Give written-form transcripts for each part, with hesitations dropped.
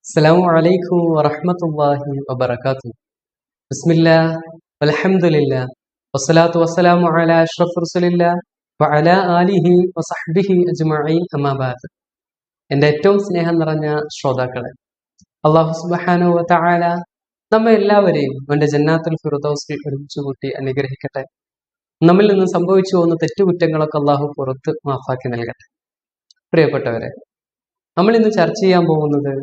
അസ്സലാമു അലൈക്കും വറഹ്മത്തുള്ളാഹി വബറകാതുഹു. ബിസ്മില്ലാഹ് വൽഹംദുലില്ലാഹ് വസ്സലാത്തു വസ്സലാമു അലാ അഷ്റഫി റസൂലില്ലാഹ് വഅലാ ആലിഹി വസഹ്ബിഹി അജ്മഈൻ അമ്മാ ബഅദ്. എൻ്റെ ഏറ്റവും സ്നേഹം നിറഞ്ഞ ശ്രോതാക്കളെ, അല്ലാഹു സുബ്ഹാനഹു വ തആല നമ്മെ എല്ലാവരെയും അവൻ്റെ ജന്നാത്തുൽ ഫിർദൗസിൽ ഒരുമിച്ച് കൂട്ടി അനുഗ്രഹിക്കട്ടെ. നമ്മിൽ നിന്ന് സംഭവിച്ചു പോകുന്ന തെറ്റുകുറ്റങ്ങളൊക്കെ അല്ലാഹു പുറത്ത് മാഫാക്കി നൽകട്ടെ. പ്രിയപ്പെട്ടവരെ, നമ്മൾ ഇന്ന് ചർച്ച ചെയ്യാൻ പോകുന്നത്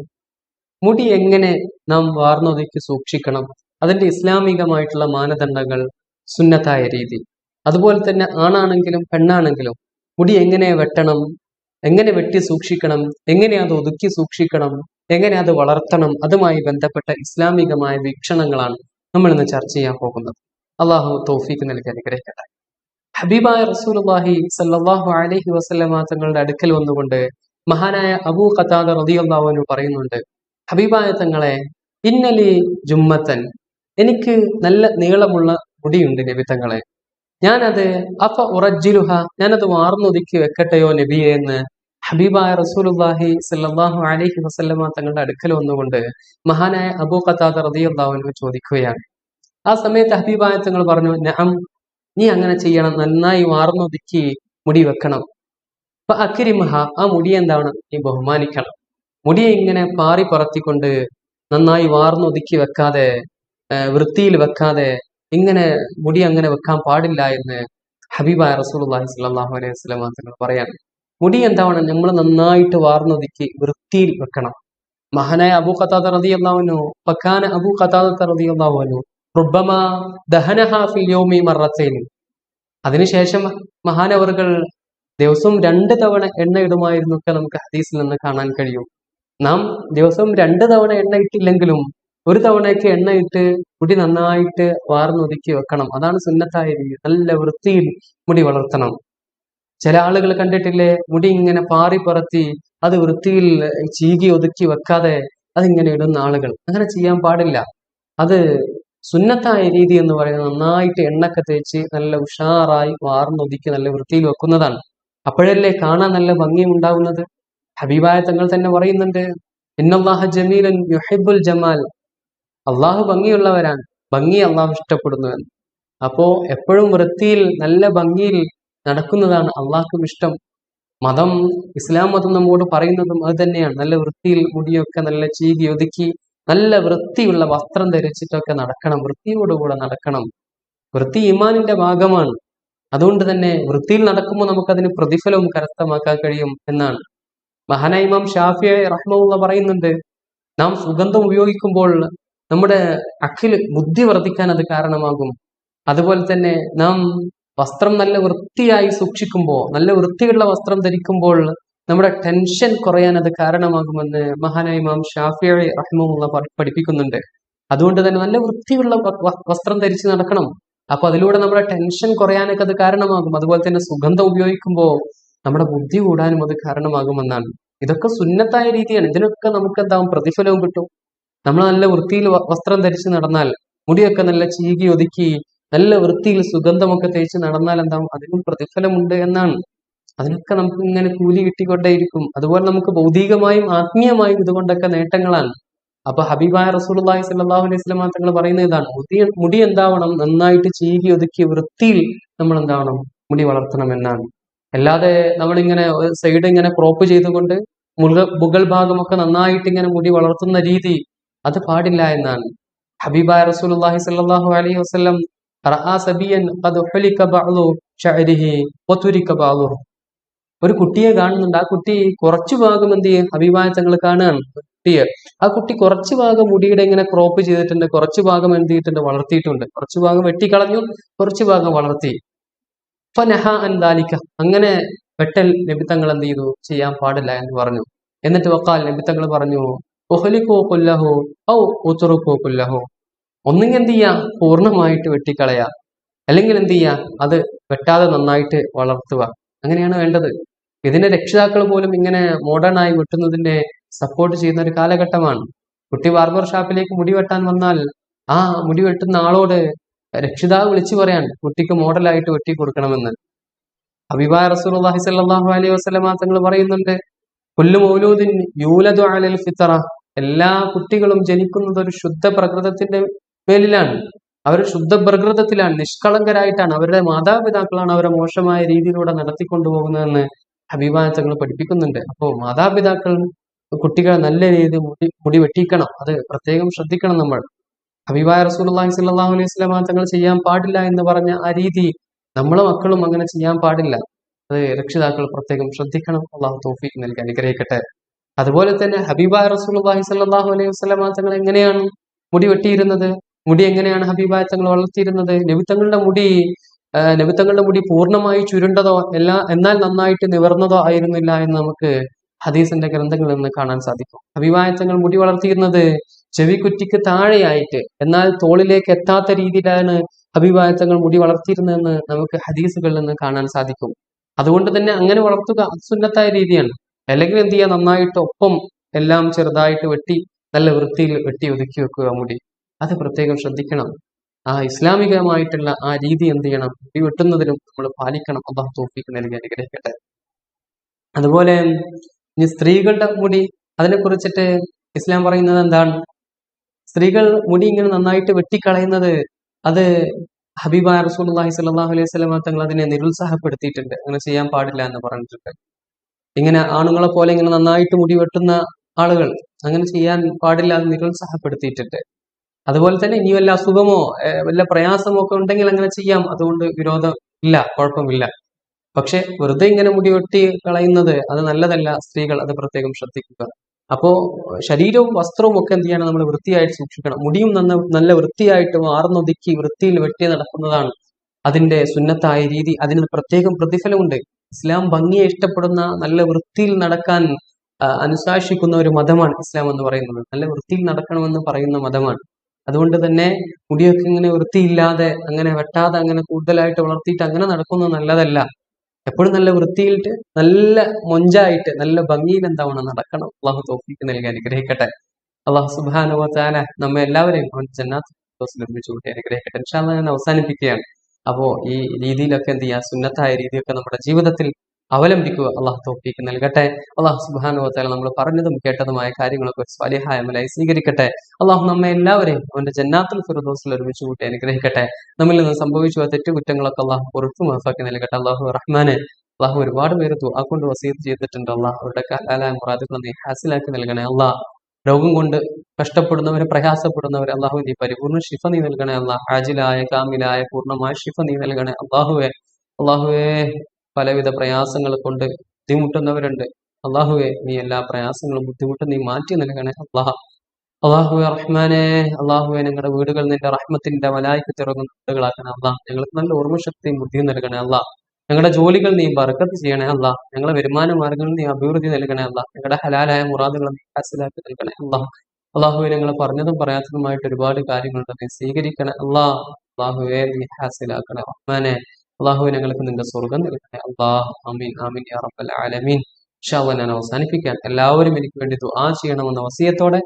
മുടി എങ്ങനെ നാം വാർന്നൊതുക്കി സൂക്ഷിക്കണം, അതിന്റെ ഇസ്ലാമികമായിട്ടുള്ള മാനദണ്ഡങ്ങൾ, സുന്നത്തായ രീതി, അതുപോലെ തന്നെ ആണാണെങ്കിലും പെണ്ണാണെങ്കിലും മുടി എങ്ങനെ വെട്ടണം, എങ്ങനെ വെട്ടി സൂക്ഷിക്കണം, എങ്ങനെ അത് ഒതുക്കി സൂക്ഷിക്കണം, എങ്ങനെ അത് വളർത്തണം, അതുമായി ബന്ധപ്പെട്ട ഇസ്ലാമികമായ വീക്ഷണങ്ങളാണ് നമ്മൾ ഇന്ന് ചർച്ച ചെയ്യാൻ പോകുന്നത്. അള്ളാഹു തൗഫീഖ് നൽകി അനുഗ്രഹിക്കട്ടെ. ഹബീബായ റസൂലുള്ളാഹി സ്വല്ലല്ലാഹു അലൈഹി വസല്ലമ തങ്ങളുടെ അടുക്കൽ വന്നുകൊണ്ട് മഹാനായ അബൂ ഖതാദ റളിയല്ലാഹു അൻഹു പറയുന്നുണ്ട്, ഹബീബായ തങ്ങളെ, ഇന്നലി ജുമ്മത്തൻ, എനിക്ക് നല്ല നീളമുള്ള മുടിയുണ്ട് നബി തങ്ങളെ, ഞാനത് ഉറജ്ജിലുഹ, ഞാനത് വാർന്നൊതുക്കി വെക്കട്ടെയോ നബിയെ എന്ന് ഹബീബായ റസൂലുള്ളാഹി സ്വല്ലല്ലാഹു അലൈഹി വസല്ലമ തങ്ങളുടെ അടുക്കൽ വന്നുകൊണ്ട് മഹാനായ അബൂ ഖതാദ റളിയല്ലാഹു അൻഹു ചോദിക്കുകയാണ്. ആ സമയത്ത് ഹബീബായ തങ്ങൾ പറഞ്ഞു, നഅം, നീ അങ്ങനെ ചെയ്യണം, നന്നായി വാർന്നൊതുക്കി മുടി വെക്കണം. അപ്പൊ അക്രിമഹ, ആ മുടി എന്താണ്, നീ ബഹുമാനിക്കണം. മുടിയെ ഇങ്ങനെ പാറി പറത്തിക്കൊണ്ട് നന്നായി വാർന്നൊതുക്കി വെക്കാതെ, വൃത്തിയിൽ വെക്കാതെ ഇങ്ങനെ മുടി അങ്ങനെ വെക്കാൻ പാടില്ല എന്ന് ഹബീബായ റസൂലുള്ളാഹി സ്വല്ലല്ലാഹു അലൈഹി വസല്ലം തങ്ങൾ പറയാണ്. മുടി എന്താണ്, നമ്മൾ നന്നായിട്ട് വാർന്നൊതുക്കി വൃത്തിയിൽ വെക്കണം. മഹാനായ അബൂ ഖതാദ റളിയല്ലാഹു അൻഹു, ഫകാന അബൂ ഖതാദ റളിയല്ലാഹു അൻഹു റുബ്ബമാ ദഹനഹാ ഫിൽ യൗമി മറത്തൈൻ, അതിനുശേഷം മഹാനവറുകൾ ദിവസവും 2 തവണ എണ്ണ ഇടുമായിരുന്നു ഒക്കെ നമുക്ക് ഹദീസിൽ നിന്ന് കാണാൻ കഴിയും. നാം ദിവസവും 2 തവണ എണ്ണ ഇട്ടില്ലെങ്കിലും 1 തവണയൊക്കെ എണ്ണ ഇട്ട് മുടി നന്നായിട്ട് വാർന്നൊതുക്കി വെക്കണം. അതാണ് സുന്നത്തായ രീതി. നല്ല വൃത്തിയിൽ മുടി വളർത്തണം. ചില ആളുകൾ കണ്ടിട്ടില്ലേ, മുടി ഇങ്ങനെ പാറി പറത്തി അത് വൃത്തിയിൽ ചീകി ഒതുക്കി വെക്കാതെ അതിങ്ങനെ ഇടുന്ന ആളുകൾ. അങ്ങനെ ചെയ്യാൻ പാടില്ല. അത് സുന്നത്തായ രീതി എന്ന് പറയുന്നത് നന്നായിട്ട് എണ്ണൊക്കെ തേച്ച് നല്ല ഉഷാറായി വാർന്നൊതുക്കി നല്ല വൃത്തിയിൽ വെക്കുന്നതാണ്. അപ്പോഴല്ലേ കാണാൻ നല്ല ഭംഗി ഉണ്ടാവുന്നത്. ഹബീബായ തങ്ങൾ തന്നെ പറയുന്നുണ്ട്, ഇന്നല്ലാഹ ജമീലൻ യുഹിബ്ബുൽ ജമാൽ, അള്ളാഹു ഭംഗിയുള്ളവരാണ്, ഭംഗി അള്ളാഹു ഇഷ്ടപ്പെടുന്നു. അപ്പോ എപ്പോഴും വൃത്തിയിൽ നല്ല ഭംഗിയിൽ നടക്കുന്നതാണ് അള്ളാഹ്ക്കും ഇഷ്ടം. മതം, ഇസ്ലാം മതം നമ്മോട് പറയുന്നതും അത് തന്നെയാണ്. നല്ല വൃത്തിയിൽ മുടിയൊക്കെ നല്ല ചീകി ഒതുക്കി നല്ല വൃത്തിയുള്ള വസ്ത്രം ധരിച്ചിട്ടൊക്കെ നടക്കണം, വൃത്തിയോടുകൂടെ നടക്കണം. വൃത്തി ഈമാനിന്റെ ഭാഗമാണ്. അതുകൊണ്ട് തന്നെ വൃത്തിയിൽ നടക്കുമ്പോൾ നമുക്കതിന് പ്രതിഫലവും കരസ്ഥമാക്കാൻ കഴിയും എന്നാണ് മഹാനായ ഇമാം ഷാഫിഈ റഹ്മത്തുള്ളാഹി പറയുന്നുണ്ട്, നാം സുഗന്ധം ഉപയോഗിക്കുമ്പോൾ നമ്മുടെ അഖില്, ബുദ്ധി വർദ്ധിക്കാൻ അത് കാരണമാകും. അതുപോലെ തന്നെ നാം വസ്ത്രം നല്ല വൃത്തിയായി സൂക്ഷിക്കുമ്പോൾ, നല്ല വൃത്തിയുള്ള വസ്ത്രം ധരിക്കുമ്പോൾ നമ്മുടെ ടെൻഷൻ കുറയാൻ അത് കാരണമാകുമെന്ന് മഹാനായ ഇമാം ഷാഫിഈ റഹ്മത്തുള്ളാഹി പഠിപ്പിക്കുന്നുണ്ട്. അതുകൊണ്ട് തന്നെ നല്ല വൃത്തിയുള്ള വസ്ത്രം ധരിച്ച് നടക്കണം. അപ്പൊ അതിലൂടെ നമ്മുടെ ടെൻഷൻ കുറയാനൊക്കെ അത് കാരണമാകും. അതുപോലെ തന്നെ സുഗന്ധം ഉപയോഗിക്കുമ്പോൾ നമ്മുടെ ബുദ്ധി കൂടാനും അത് കാരണമാകുമെന്നാണ്. ഇതൊക്കെ സുന്നത്തായ രീതിയാണ്. ഇതിനൊക്കെ നമുക്ക് എന്താവും, പ്രതിഫലവും കിട്ടും. നമ്മൾ നല്ല വൃത്തിയിൽ വസ്ത്രം ധരിച്ച് നടന്നാൽ, മുടിയൊക്കെ നല്ല ചീകി ഒതുക്കി നല്ല വൃത്തിയിൽ സുഗന്ധമൊക്കെ തേച്ച് നടന്നാൽ എന്താവും, അതിനും പ്രതിഫലമുണ്ട് എന്നാണ്. അതിനൊക്കെ നമുക്ക് ഇങ്ങനെ കൂലി കിട്ടിക്കൊണ്ടേയിരിക്കും. അതുപോലെ നമുക്ക് ഭൗതികമായും ആത്മീയമായും ഇതുകൊണ്ടൊക്കെ നേട്ടങ്ങളാണ്. അപ്പൊ ഹബീബായ റസൂലുള്ളാഹി സ്വല്ലല്ലാഹു അലൈഹി വസല്ലം തങ്ങൾ പറയുന്ന ഇതാണ്, മുടി എന്താവണം, നന്നായിട്ട് ചീകി ഒതുക്കി വൃത്തിയിൽ നമ്മൾ എന്താവണം, മുടി വളർത്തണം എന്നാണ്. അല്ലാതെ നമ്മളിങ്ങനെ സൈഡ് ഇങ്ങനെ ക്രോപ്പ് ചെയ്തുകൊണ്ട് മുകൾ ഭാഗമൊക്കെ നന്നായിട്ട് ഇങ്ങനെ മുടി വളർത്തുന്ന രീതി, അത് പാടില്ല എന്നാണ്. ഹബീബായ റസൂലുള്ളാഹി സ്വല്ലല്ലാഹു അലൈഹി വസല്ലം റഅ സബിയൻ ഖദ് ഹുലിക ബഅദു ശഅരിഹി വതുരിക ബഅദു, ഒരു കുട്ടിയെ കാണുന്നുണ്ട്. ആ കുട്ടി കുറച്ചു ഭാഗം എന്ത് ചെയ്യും, ഹബീബായ തങ്ങൾ കാണുകയാണ് കുട്ടിയെ. ആ കുട്ടി കുറച്ചു ഭാഗം മുടിയുടെ ഇങ്ങനെ ക്രോപ്പ് ചെയ്തിട്ടുണ്ട്, കുറച്ചു ഭാഗം എന്ത് ചെയ്തിട്ടുണ്ട്, വളർത്തിയിട്ടുണ്ട്. കുറച്ചു ഭാഗം വെട്ടിക്കളഞ്ഞു, കുറച്ചു ഭാഗം വളർത്തി. ഫനഹ അൻ ദാലിക, അങ്ങനെ വെട്ടൽ നബി തങ്ങൾ എന്ത് ചെയ്തു, ചെയ്യാൻ പാടില്ല എന്ന് പറഞ്ഞു. എന്നിട്ട് വഖാൽ, നബി തങ്ങൾ പറഞ്ഞു, ഉഹ്ലികൂ കുല്ലഹു ഔ ഉത്റുകൂ കുല്ലഹു, ഒന്നെങ്കിൽ എന്ത് ചെയ്യാ, പൂർണ്ണമായിട്ട് വെട്ടിക്കളയാ, അല്ലെങ്കിൽ എന്ത് ചെയ്യാ, അത് വെട്ടാതെ നന്നായിട്ട് വളർത്തുക. അങ്ങനെയാണ് വേണ്ടത്. ഇതിന്റെ രക്ഷിതാക്കൾ പോലും ഇങ്ങനെ മോഡേൺ ആയി വെട്ടുന്നതിനെ സപ്പോർട്ട് ചെയ്യുന്ന ഒരു കാലഘട്ടമാണ്. കുട്ടി ബാർബർ ഷാപ്പിലേക്ക് മുടി വെട്ടാൻ വന്നാൽ ആ മുടി വെട്ടുന്ന ആളോട് രക്ഷിതാവ് വിളിച്ചു പറയാൻ, കുട്ടിക്ക് മോഡലായിട്ട് വെട്ടി കൊടുക്കണമെന്ന്. ഹബീബായ റസൂലുള്ളാഹി സ്വല്ലല്ലാഹു അലൈഹി വസല്ലം തങ്ങൾ പറയുന്നുണ്ട്, കുല്ലു മൗലൂദിൻ യൂലദു അലൽ ഫിത്ര എല്ലാ കുട്ടികളും ജനിക്കുന്നത് ഒരു ശുദ്ധ പ്രകൃതത്തിന്റെ മേലിലാണ്. അവർ ശുദ്ധ പ്രകൃതത്തിലാണ്, നിഷ്കളങ്കരായിട്ടാണ്. അവരുടെ മാതാപിതാക്കളാണ് അവരെ മോശമായ രീതിയിലൂടെ നടത്തിക്കൊണ്ടുപോകുന്നതെന്ന് ഹബീബായ തങ്ങൾ പഠിപ്പിക്കുന്നുണ്ട്. അപ്പോൾ മാതാപിതാക്കൾ കുട്ടികളെ നല്ല രീതിയിൽ മുടി വെട്ടിക്കണം. അത് പ്രത്യേകം ശ്രദ്ധിക്കണം നമ്മൾ. ഹബീബായ റസൂലുള്ളാഹി സ്വല്ലല്ലാഹു അലൈഹി വസല്ലം തങ്ങൾ ചെയ്യാൻ പാടില്ല എന്ന് പറഞ്ഞ ആ രീതി നമ്മളെ മക്കളും അങ്ങനെ ചെയ്യാൻ പാടില്ല. അത് രക്ഷിതാക്കൾ പ്രത്യേകം ശ്രദ്ധിക്കണം. അള്ളാഹു തൗഫീഖ് നൽകി അനുഗ്രഹിക്കട്ടെ. അതുപോലെ തന്നെ ഹബീബായ റസൂലുള്ളാഹി സ്വല്ലല്ലാഹു അലൈഹി വസല്ലം തങ്ങൾ എങ്ങനെയാണ് മുടി വെട്ടിയിരുന്നത്? മുടി എങ്ങനെയാണ് ഹബീബായ തങ്ങൾ വളർത്തിയിരുന്നത്? നബിത്തങ്ങളുടെ മുടി പൂർണ്ണമായി ചുരുണ്ടതോ എന്നാൽ നന്നായിട്ട് നിവർന്നതോ ആയിരുന്നില്ല എന്ന് നമുക്ക് ഹദീസിന്റെ ഗ്രന്ഥങ്ങളിൽ നിന്ന് കാണാൻ സാധിക്കും. ഹബീബായ തങ്ങൾ മുടി വളർത്തിയിരുന്നത് ചെവിക്കുറ്റിക്ക് താഴെയായിട്ട്, എന്നാൽ തോളിലേക്ക് എത്താത്ത രീതിയിലാണ് ഹബീബായ തങ്ങൾ മുടി വളർത്തിയിരുന്നതെന്ന് നമുക്ക് ഹദീസുകളിൽ നിന്ന് കാണാൻ സാധിക്കും. അതുകൊണ്ട് തന്നെ അങ്ങനെ വളർത്തുക സുന്നത്തായ രീതിയാണ്. അല്ലെങ്കിൽ എന്ത് ചെയ്യുക, നന്നായിട്ട് ഒപ്പം എല്ലാം ചെറുതായിട്ട് വെട്ടി നല്ല വൃത്തിയിൽ വെട്ടി ഒതുക്കി വെക്കുക മുടി. അത് പ്രത്യേകം ശ്രദ്ധിക്കണം. ആ ഇസ്ലാമികമായിട്ടുള്ള ആ രീതി എന്ത് ചെയ്യണം, മുടി വെട്ടുന്നതിനും നമ്മൾ പാലിക്കണം. അല്ലാഹു തൗഫീഖ് നൽകി അനുഗ്രഹിക്കട്ടെ. അതുപോലെ ഇനി സ്ത്രീകളുടെ മുടി, അതിനെ കുറിച്ചിട്ട് ഇസ്ലാം പറയുന്നത് എന്താണ്? സ്ത്രീകൾ മുടി ഇങ്ങനെ നന്നായിട്ട് വെട്ടിക്കളയുന്നത്, അത് ഹബീബായ റസൂലുള്ളാഹി സ്വല്ലല്ലാഹു അലൈഹി വസല്ലം തങ്ങൾ അതിനെ നിരുത്സാഹപ്പെടുത്തിയിട്ടുണ്ട്. അങ്ങനെ ചെയ്യാൻ പാടില്ല എന്ന് പറഞ്ഞിട്ടുണ്ട്. ഇങ്ങനെ ആണുങ്ങളെ പോലെ ഇങ്ങനെ നന്നായിട്ട് മുടി വെട്ടുന്ന ആളുകൾ അങ്ങനെ ചെയ്യാൻ പാടില്ല എന്ന് നിരുത്സാഹപ്പെടുത്തിയിട്ടുണ്ട്. അതുപോലെ തന്നെ ഇനി വല്ല അസുഖമോ വല്ല പ്രയാസമോ ഒക്കെ ഉണ്ടെങ്കിൽ അങ്ങനെ ചെയ്യാം. അതുകൊണ്ട് വിരോധം ഇല്ല, കുഴപ്പമില്ല. പക്ഷെ വെറുതെ ഇങ്ങനെ മുടി വെട്ടി കളയുന്നത് അത് നല്ലതല്ല. സ്ത്രീകൾ അത് പ്രത്യേകം ശ്രദ്ധിക്കുക. അപ്പോ ശരീരവും വസ്ത്രവും ഒക്കെ എന്ത് ചെയ്യണം, നമ്മൾ വൃത്തിയായിട്ട് സൂക്ഷിക്കണം. മുടിയും നല്ല വൃത്തിയായിട്ട് വാർന്നൊതുക്കി വൃത്തിയിൽ വെട്ടി നടക്കുന്നതാണ് അതിന്റെ സുന്നത്തായ രീതി. അതിന് പ്രത്യേകം പ്രതിഫലമുണ്ട്. ഇസ്ലാം ഭംഗിയെ ഇഷ്ടപ്പെടുന്ന, നല്ല വൃത്തിയിൽ നടക്കാൻ അനുശാസിക്കുന്ന ഒരു മതമാണ് ഇസ്ലാം എന്ന് പറയുന്നത്. നല്ല വൃത്തിയിൽ നടക്കണമെന്ന് പറയുന്ന മതമാണ്. അതുകൊണ്ട് തന്നെ മുടിയൊക്കെ ഇങ്ങനെ വൃത്തിയില്ലാതെ അങ്ങനെ വെട്ടാതെ അങ്ങനെ കൂടുതലായിട്ട് വളർത്തിയിട്ട് അങ്ങനെ നടക്കുന്നത് നല്ലതല്ല. എപ്പോഴും നല്ല വൃത്തിയിലിട്ട് നല്ല മൊഞ്ചായിട്ട് നല്ല ഭംഗിയിൽ എന്താവണം നടക്കണം. അള്ളാഹു തൗഫീഖ് നൽകി അനുഗ്രഹിക്കട്ടെ. അള്ളാഹു സുബ്ഹാനഹു വ തആല നമ്മെ എല്ലാവരെയും അവൻ ജന്നാത്തുൽ ഫിർദൗസിൽ ഒരുമിച്ച് കൂട്ടി അനുഗ്രഹിക്കട്ടെ. ഇൻഷാ അല്ലാഹ് ഞാൻ അവസാനിപ്പിക്കുകയാണ്. അപ്പോ ഈ രീതിയിലൊക്കെ എന്ത് ചെയ്യുക, സുന്നത്തായ രീതിയൊക്കെ നമ്മുടെ ജീവിതത്തിൽ അവലംബിക്കുക. അള്ളാഹു തൗഫീഖ് നൽകട്ടെ. അള്ളാഹു സുബ്ഹാനഹു വ തആല നമ്മൾ പറഞ്ഞതും കേട്ടതുമായ കാര്യങ്ങളൊക്കെ സ്വാലിഹായ അമലായി സ്വീകരിക്കട്ടെ. അള്ളാഹു നമ്മെ എല്ലാവരെയും അവന്റെ ജന്നാത്തുൽ ഫിർദൗസിൽ ഒരുമിച്ച് കൂട്ടി അനുഗ്രഹിക്കട്ടെ. നമ്മിൽ നിന്ന് സംഭവിച്ച തെറ്റുകുറ്റങ്ങളൊക്കെ അള്ളാഹു പുറത്തു മാഫാക്കി നൽകട്ടെ. അള്ളാഹു റഹ്മാനെ, അള്ളാഹു ഒരുപാട് പേര് ദുആ കൊണ്ട് വസീയത്ത് ചെയ്തിട്ടുണ്ട്. അള്ളാഹു അവരുടെ ഹലാലായ മുറാദുകൾ നീ ഹാസിലാക്കി നൽകണേ. അള്ളാഹ് രോഗം കൊണ്ട് കഷ്ടപ്പെടുന്നവരെ, പ്രയാസപ്പെടുന്നവരെ അള്ളാഹു നീ പരിപൂർണ്ണ ശിഫ നീ നൽകണേ. അള്ളാഹ് ആജിലായ കാമിലായ പൂർണ്ണമായ ശിഫ നീ നൽകണേ. അള്ളാഹുവേ പലവിധ പ്രയാസങ്ങൾ കൊണ്ട് ബുദ്ധിമുട്ടുന്നവരുണ്ട്. അള്ളാഹുവെ നീ എല്ലാ പ്രയാസങ്ങളും ബുദ്ധിമുട്ടും നീ മാറ്റി നൽകണേ. അള്ളാഹുവെ റഹ്മാനെ, അള്ളാഹുവെ ഞങ്ങളുടെ വീടുകൾ നിന്റെ റഹ്മത്തിന്റെ വലായിക്ക് തിറങ്ങുന്ന വീടുകളാക്കണേ. അള്ളാഹ് ഞങ്ങൾക്ക് നല്ല ഓർമ്മശക്തിയും ബുദ്ധിയും നൽകണേ. അള്ളാഹ് ഞങ്ങളുടെ ജോലികൾ നീ ബർക്കത്ത് ചെയ്യണേ. അള്ളാഹ് ഞങ്ങളുടെ വരുമാന മാർഗങ്ങൾ നീ അഭിവൃദ്ധി നൽകണേ. അള്ളാഹ് ഞങ്ങളുടെ ഹലാലായ മുറാദുകൾ നീ ഹാസിലാക്കി നൽകണേ. അള്ളാഹുവെ ഞങ്ങൾ പറഞ്ഞതും പറയാത്തതുമായിട്ട് ഒരുപാട് കാര്യങ്ങളുണ്ട്, നീ സ്വീകരിക്കണേ. അള്ളാഹുവെ നീ ഹാസിലാക്കണേ. റഹ്മാനെ, അള്ളാഹുവെ ഞങ്ങൾക്ക് നിന്റെ സ്വർഗം നൽകണേ. ആമീൻ ആമീൻ യാ റബ്ബൽ ആലമീൻ. ഇൻഷാ അല്ലാഹ് ഞാൻ അവസാനിപ്പിക്കാൻ എല്ലാവരും എനിക്ക് വേണ്ടി ദുആ ചെയ്യണമെന്ന വസിയത്തോടെ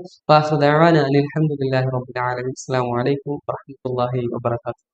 അൽഹംദുലില്ലാഹി റബ്ബിൽ ആലമീൻ. അസ്സലാമു അലൈക്കും വറഹ്മത്തുള്ളാഹി വബറകാതുഹു.